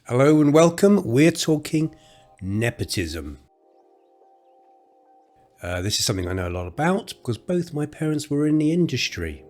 Hello and welcome. We're talking nepotism. This is something I know a lot about because both my parents were in the industry.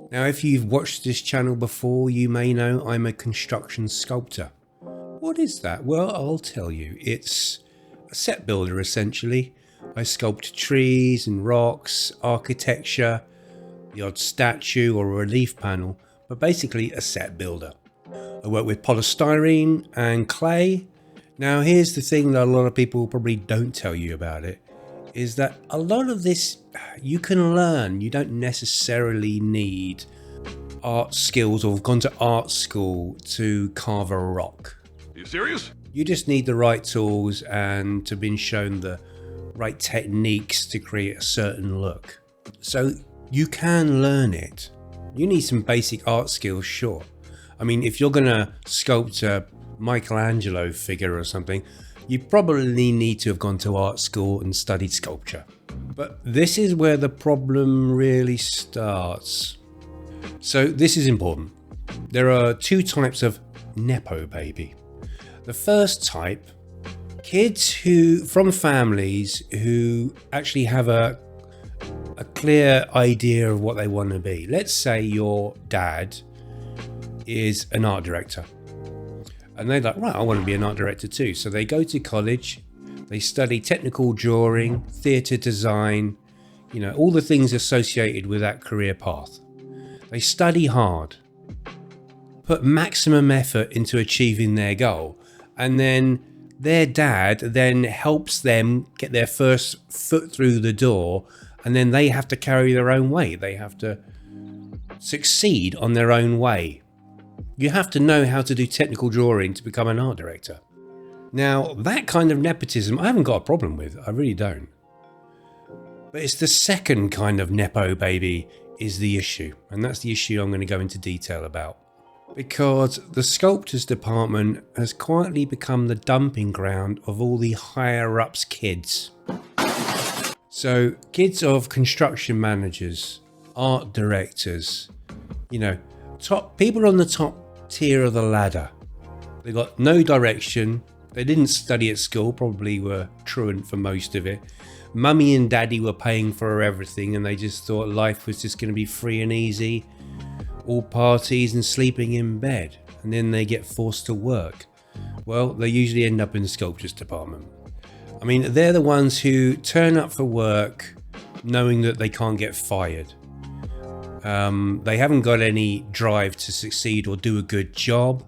Now, if you've watched this channel before, you may know I'm a construction sculptor. What is that? Well, I'll tell you. It's a set builder, essentially. I sculpt trees and rocks, architecture, the odd statue or relief panel, but basically a set builder. I work with polystyrene and clay. Now, here's the thing that a lot of people probably don't tell you about it, is that a lot of this you can learn. You don't necessarily need art skills or have gone to art school to carve a rock. Are you serious? You just need the right tools and to be shown the right techniques to create a certain look. So you can learn it. You need some basic art skills, sure. I mean, if you're going to sculpt a Michelangelo figure or something, you probably need to have gone to art school and studied sculpture. But this is where the problem really starts. So this is important. There are two types of Nepo baby. The first type, kids from families who actually have a clear idea of what they want to be. Let's say your dad is an art director and they're like, right, I want to be an art director too. So they go to college, they study technical drawing, theatre design, all the things associated with that career path. They study hard, put maximum effort into achieving their goal, and then their dad then helps them get their first foot through the door, and then they have to carry their own weight. They have to succeed on their own way. You have to know how to do technical drawing to become an art director. Now, that kind of nepotism, I haven't got a problem with. I really don't. But it's the second kind of Nepo baby is the issue. And that's the issue I'm going to go into detail about. Because the sculptors department has quietly become the dumping ground of all the higher ups kids. So kids of construction managers, art directors, top people on the top tier of the ladder. They got no direction. They didn't study at school, probably were truant for most of it. Mummy and daddy were paying for everything and they just thought life was just going to be free and easy. All parties and sleeping in bed. And then they get forced to work. Well, they usually end up in the sculptors department. I mean, they're the ones who turn up for work knowing that they can't get fired. They haven't got any drive to succeed or do a good job.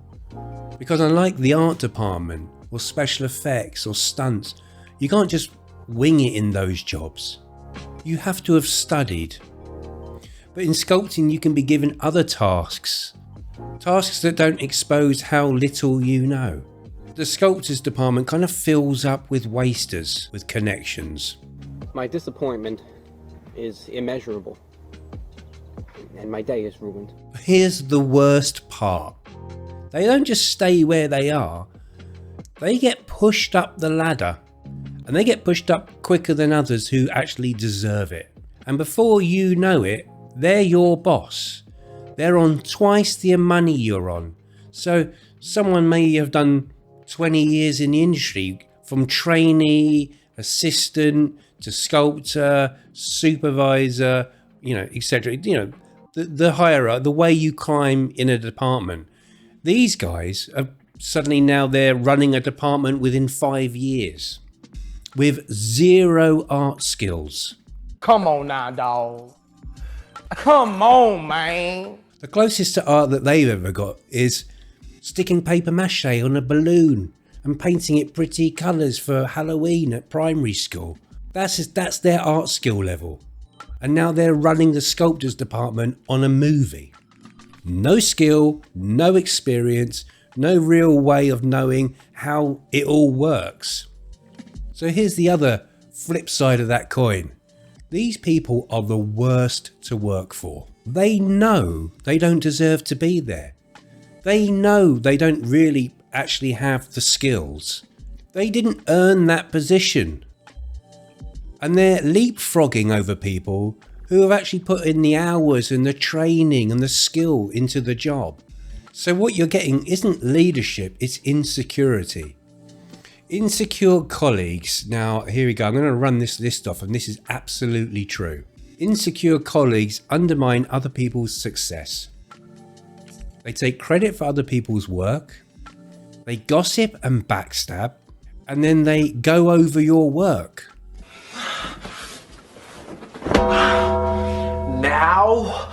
Because unlike the art department or special effects or stunts, you can't just wing it in those jobs. You have to have studied. But in sculpting, you can be given other tasks. Tasks that don't expose how little you know. The sculptors department kind of fills up with wasters with connections. My disappointment is immeasurable. And my day is ruined. Here's the worst part. They don't just stay where they are. They get pushed up the ladder. And they get pushed up quicker than others who actually deserve it. And before you know it, they're your boss. They're on twice the money you're on. So someone may have done 20 years in the industry, from trainee, assistant, to sculptor, supervisor, etc. The higher up, the way you climb in a department. These guys are suddenly now they're running a department within 5 years with zero art skills. Come on now, dawg. Come on, man. The closest to art that they've ever got is sticking paper mache on a balloon and painting it pretty colours for Halloween at primary school. That's their art skill level. And now they're running the sculptors department on a movie. No skill, no experience, no real way of knowing how it all works. So here's the other flip side of that coin. These people are the worst to work for. They know they don't deserve to be there. They know they don't really actually have the skills. They didn't earn that position. And they're leapfrogging over people who have actually put in the hours and the training and the skill into the job. So what you're getting isn't leadership, it's insecurity. Insecure colleagues. Now, here we go. I'm going to run this list off, and this is absolutely true. Insecure colleagues undermine other people's success. They take credit for other people's work. They gossip and backstab, and then they go over your work. Now,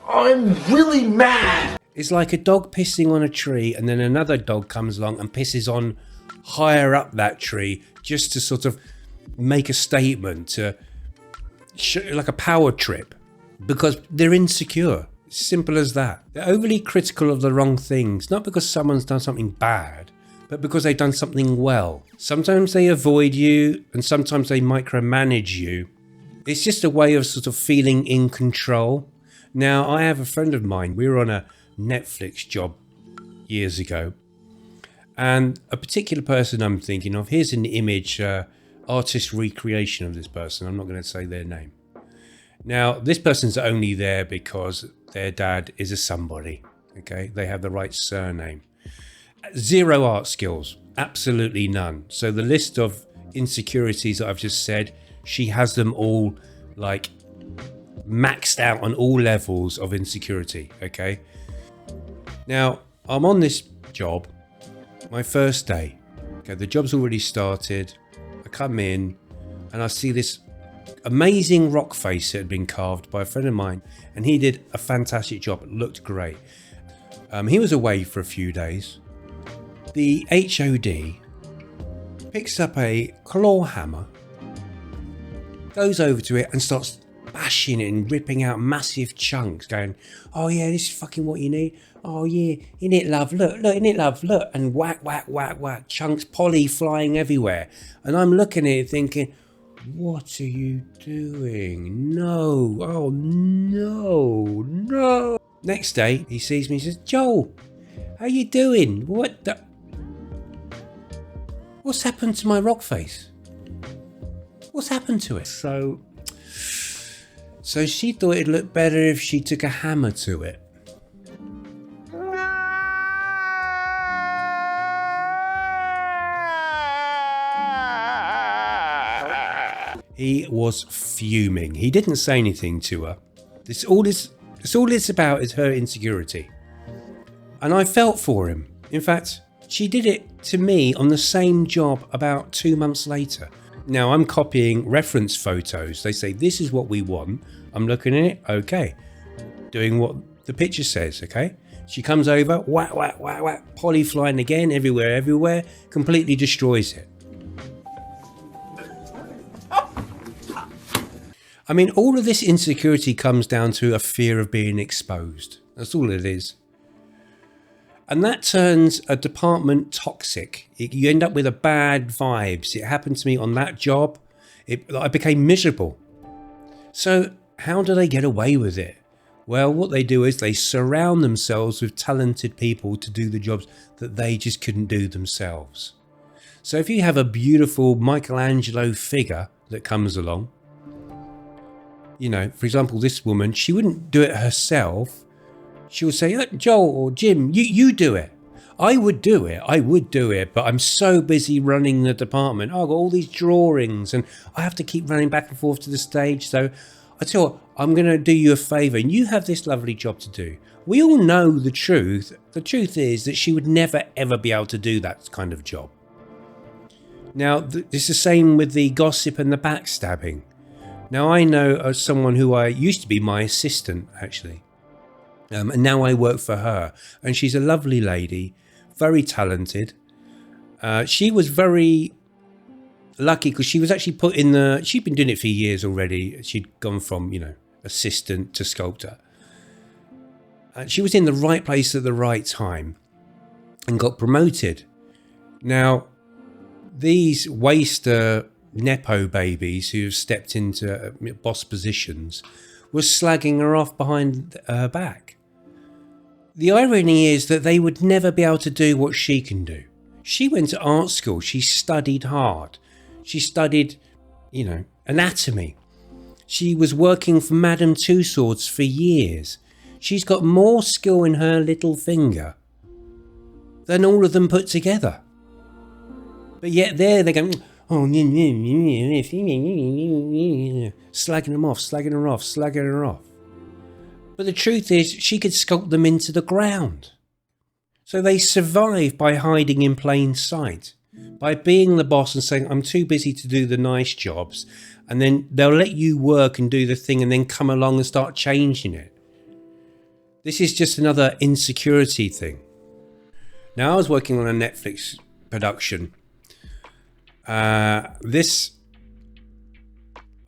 I'm really mad. It's like a dog pissing on a tree, and then another dog comes along and pisses on higher up that tree just to sort of make a statement, to like a power trip, because they're insecure. Simple as that. They're overly critical of the wrong things, not because someone's done something bad, but because they've done something well. Sometimes they avoid you, and sometimes they micromanage you. It's just a way of sort of feeling in control. Now, I have a friend of mine. We were on a Netflix job years ago, and a particular person I'm thinking of, here's an image, artist recreation of this person. I'm not going to say their name. Now, this person's only there because their dad is a somebody. Okay, they have the right surname. Zero art skills, absolutely none. So the list of insecurities that I've just said, she has them all like maxed out on all levels of insecurity. Okay, now I'm on this job, my first day. Okay, the job's already started. I come in and I see this amazing rock face that had been carved by a friend of mine, and he did a fantastic job. It looked great. He was away for a few days. The HOD picks up a claw hammer, goes over to it and starts bashing it and ripping out massive chunks, going, "Oh yeah, this is fucking what you need. Oh yeah, innit love, look, innit love, look," and whack, whack, whack, whack, chunks, poly flying everywhere. And I'm looking at it thinking, what are you doing? No, oh no, no. Next day, he sees me, he says, "Joel, how you doing? What's happened to my rock face? What's happened to it?" So she thought it'd look better if she took a hammer to it. He was fuming. He didn't say anything to her. It's all it's about is her insecurity. And I felt for him. In fact, she did it to me on the same job about 2 months later. Now I'm copying reference photos. They say, this is what we want. I'm looking at it. Okay. Doing what the picture says. Okay. She comes over, whack, whack, whack, whack, poly flying again, everywhere, completely destroys it. I mean, all of this insecurity comes down to a fear of being exposed. That's all it is. And that turns a department toxic. You end up with a bad vibes. It happened to me on that job. I became miserable. So how do they get away with it? Well, what they do is they surround themselves with talented people to do the jobs that they just couldn't do themselves. So if you have a beautiful Michelangelo figure that comes along, you know, for example, this woman, she wouldn't do it herself. She would say, "Joel or Jim, you do it." I would do it, but I'm so busy running the department. I've got all these drawings and I have to keep running back and forth to the stage. So I tell you, I'm going to do you a favor and you have this lovely job to do. We all know the truth. The truth is that she would never, ever be able to do that kind of job. Now, it's the same with the gossip and the backstabbing. Now, I know someone who I used to be my assistant, actually. And now I work for her. And she's a lovely lady, very talented. She was very lucky because she was actually put in the... She'd been doing it for years already. She'd gone from, you know, assistant to sculptor. And she was in the right place at the right time and got promoted. Now, these waster Nepo babies who have stepped into boss positions were slagging her off behind her back. The irony is that they would never be able to do what she can do. She went to art school. She studied hard. She studied, you know, anatomy. She was working for Madame Tussauds for years. She's got more skill in her little finger than all of them put together. But yet there they go, oh, slagging them off, slagging her off, slagging her off. But the truth is, she could sculpt them into the ground. So they survive by hiding in plain sight, by being the boss and saying, I'm too busy to do the nice jobs. And then they'll let you work and do the thing and then come along and start changing it. This is just another insecurity thing. Now, I was working on a Netflix production. This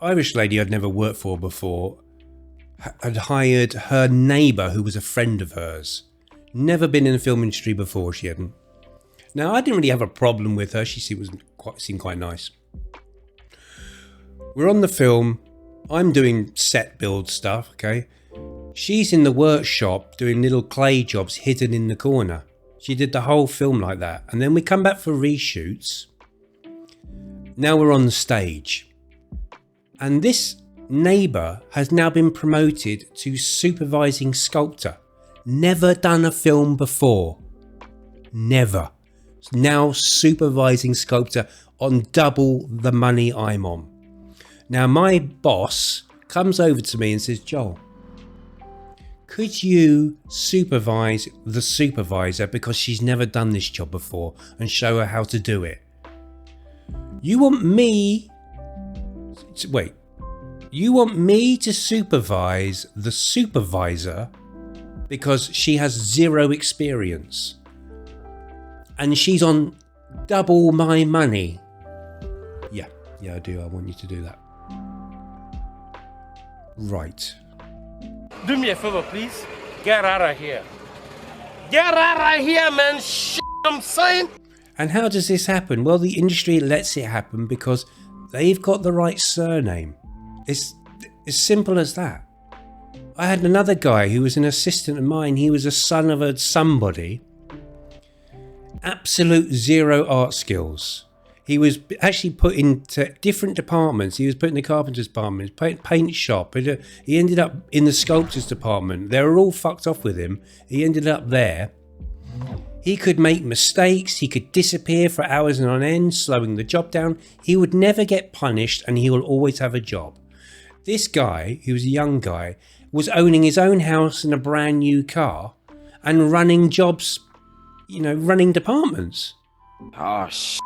Irish lady I'd never worked for before had hired her neighbour, who was a friend of hers. Never been in the film industry before, she hadn't. Now, I didn't really have a problem with her. She seemed quite nice. We're on the film. I'm doing set build stuff, okay? She's in the workshop doing little clay jobs hidden in the corner. She did the whole film like that. And then we come back for reshoots. Now we're on the stage. And this neighbour has now been promoted to supervising sculptor. Never done a film before. Never. Now supervising sculptor on double the money I'm on. Now my boss comes over to me and says, Joel, could you supervise the supervisor because she's never done this job before and show her how to do it? You want me to supervise the supervisor because she has zero experience and she's on double my money? Yeah, I do. I want you to do that. Right. Do me a favor, please. Get out of here. Get out of here, man. Shit, I'm saying. And how does this happen? Well, the industry lets it happen because they've got the right surname. It's as simple as that. I had another guy who was an assistant of mine. He was a son of a somebody. Absolute zero art skills. He was actually put into different departments. He was put in the carpenter's department, paint shop. He ended up in the sculptor's department. They were all fucked off with him. He ended up there. He could make mistakes. He could disappear for hours on end, slowing the job down. He would never get punished and he will always have a job. This guy, who was a young guy, was owning his own house and a brand new car and running jobs, running departments. Oh, shit.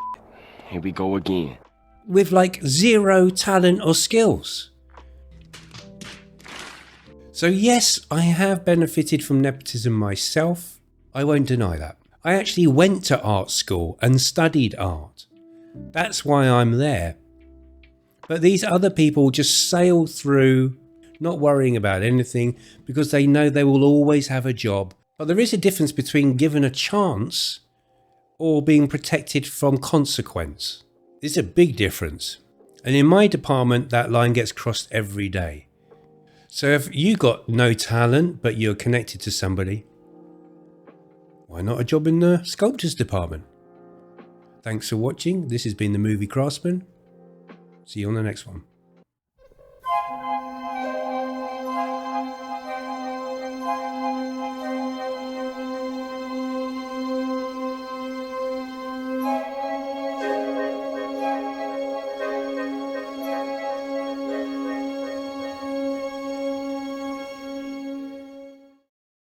Here we go again. With like zero talent or skills. So yes, I have benefited from nepotism myself. I won't deny that. I actually went to art school and studied art. That's why I'm there. But these other people just sail through, not worrying about anything because they know they will always have a job. But there is a difference between given a chance or being protected from consequence. There's a big difference. And in my department, that line gets crossed every day. So if you got no talent, but you're connected to somebody, why not a job in the sculptors department? Thanks for watching. This has been the Movie Craftsman. See you on the next one.